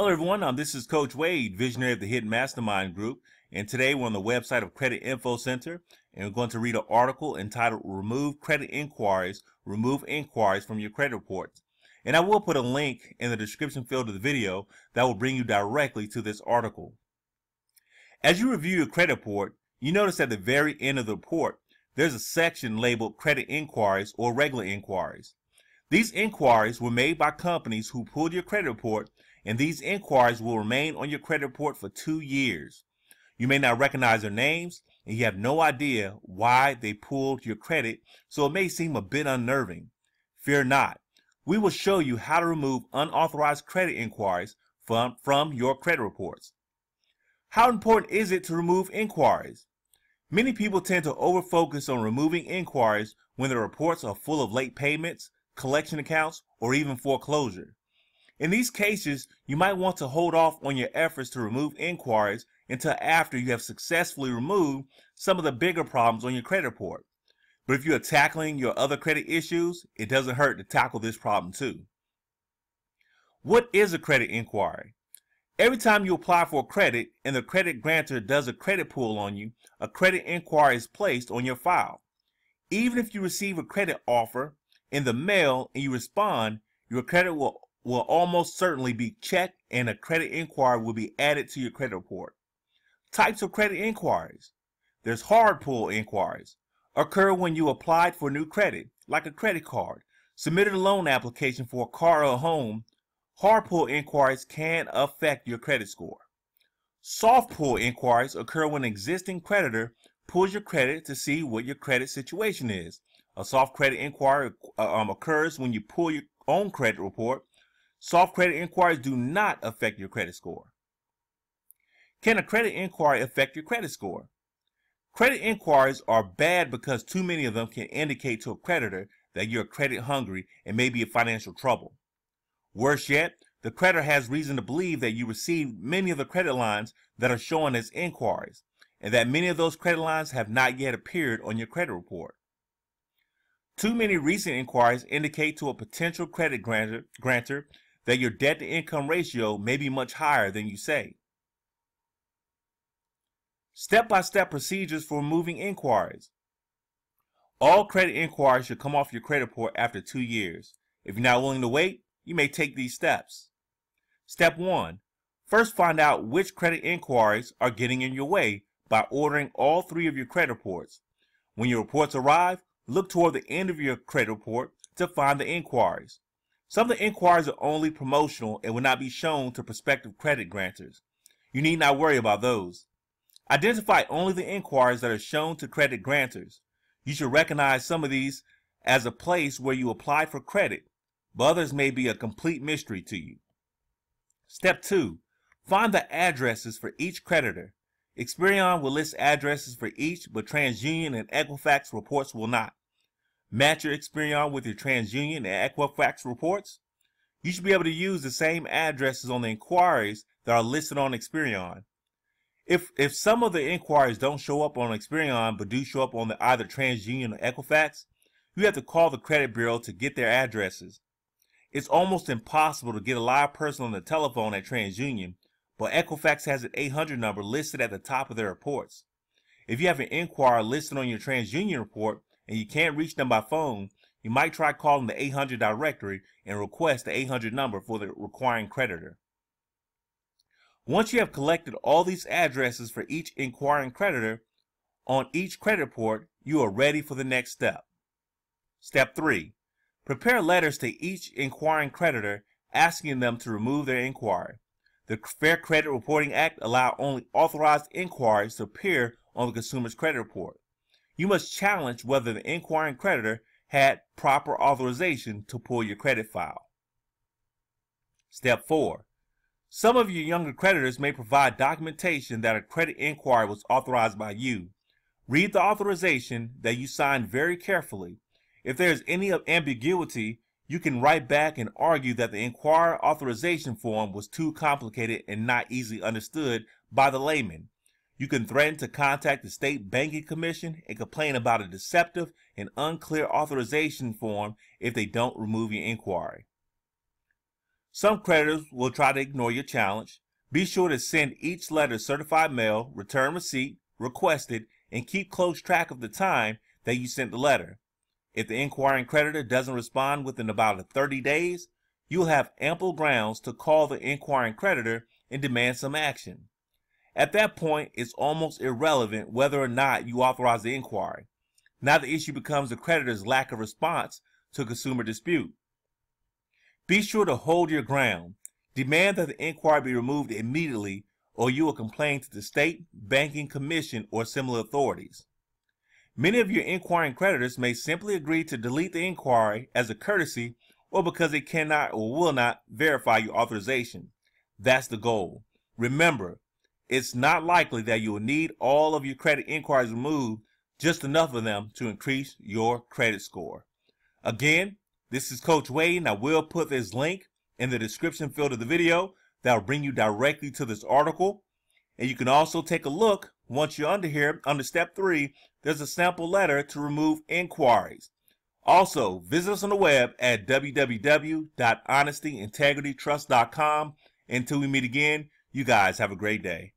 Hello everyone, this is Coach Wade, visionary of the Hidden Mastermind Group, and today we're on the website of Credit Info Center, and we're going to read an article entitled Remove Credit Inquiries, Remove Inquiries from Your Credit Reports. And I will put a link in the description field of the video that will bring you directly to this article. As you review your credit report, you notice at the very end of the report, there's a section labeled Credit Inquiries or Regular Inquiries. These inquiries were made by companies who pulled your credit report, and these inquiries will remain on your credit report for 2 years. You may not recognize their names, and you have no idea why they pulled your credit, so it may seem a bit unnerving. Fear not. We will show you how to remove unauthorized credit inquiries from your credit reports. How important is it to remove inquiries? Many people tend to over-focus on removing inquiries when their reports are full of late payments, collection accounts, or even foreclosure. In these cases, you might want to hold off on your efforts to remove inquiries until after you have successfully removed some of the bigger problems on your credit report. But if you are tackling your other credit issues, it doesn't hurt to tackle this problem too. What is a credit inquiry? Every time you apply for credit and the credit grantor does a credit pull on you, a credit inquiry is placed on your file. Even if you receive a credit offer in the mail and you respond, your credit will almost certainly be checked and a credit inquiry will be added to your credit report. Types of credit inquiries. There's hard pull inquiries. Occur when you applied for new credit, like a credit card, submitted a loan application for a car or a home. Hard pull inquiries can affect your credit score. Soft pull inquiries occur when an existing creditor pulls your credit to see what your credit situation is. A soft credit inquiry occurs when you pull your own credit report. Soft credit inquiries do not affect your credit score. Can a credit inquiry affect your credit score? Credit inquiries are bad because too many of them can indicate to a creditor that you're credit hungry and may be in financial trouble. Worse yet, the creditor has reason to believe that you received many of the credit lines that are shown as inquiries, and that many of those credit lines have not yet appeared on your credit report. Too many recent inquiries indicate to a potential credit grantor that your debt-to-income ratio may be much higher than you say. Step-by-step procedures for removing inquiries. All credit inquiries should come off your credit report after 2 years. If you're not willing to wait, you may take these steps. Step 1. First, find out which credit inquiries are getting in your way by ordering all 3 of your credit reports. When your reports arrive, look toward the end of your credit report to find the inquiries. Some of the inquiries are only promotional and will not be shown to prospective credit grantors. You need not worry about those. Identify only the inquiries that are shown to credit grantors. You should recognize some of these as a place where you applied for credit, but others may be a complete mystery to you. Step 2. Find the addresses for each creditor. Experian will list addresses for each, but TransUnion and Equifax reports will not. Match your Experian with your TransUnion and Equifax reports. You should be able to use the same addresses on the inquiries that are listed on Experian. If some of the inquiries don't show up on Experian but do show up on either TransUnion or Equifax, you have to call the credit bureau to get their addresses. It's almost impossible to get a live person on the telephone at TransUnion, but Equifax has an 800 number listed at the top of their reports. If you have an inquiry listed on your TransUnion report and you can't reach them by phone, you might try calling the 800 directory and request the 800 number for the requiring creditor. Once you have collected all these addresses for each inquiring creditor on each credit report, you are ready for the next step. Step 3. Prepare letters to each inquiring creditor asking them to remove their inquiry. The Fair Credit Reporting Act allows only authorized inquiries to appear on the consumer's credit report. You must challenge whether the inquiring creditor had proper authorization to pull your credit file. Step 4. Some of your younger creditors may provide documentation that a credit inquiry was authorized by you. Read the authorization that you signed very carefully. If there is any ambiguity, you can write back and argue that the inquiry authorization form was too complicated and not easily understood by the layman. You can threaten to contact the State Banking Commission and complain about a deceptive and unclear authorization form if they don't remove your inquiry. Some creditors will try to ignore your challenge. Be sure to send each letter certified mail, return receipt, requested, and keep close track of the time that you sent the letter. If the inquiring creditor doesn't respond within about 30 days, you'll have ample grounds to call the inquiring creditor and demand some action. At that point, it's almost irrelevant whether or not you authorize the inquiry. Now the issue becomes the creditor's lack of response to a consumer dispute. Be sure to hold your ground. Demand that the inquiry be removed immediately, or you will complain to the state, banking commission, or similar authorities. Many of your inquiring creditors may simply agree to delete the inquiry as a courtesy or because they cannot or will not verify your authorization. That's the goal. Remember, it's not likely that you will need all of your credit inquiries removed, just enough of them to increase your credit score. Again, this is Coach Wade, and I will put this link in the description field of the video that will bring you directly to this article. And you can also take a look, once you're under here, under step 3, there's a sample letter to remove inquiries. Also, visit us on the web at www.honestyintegritytrust.com. Until we meet again, you guys have a great day.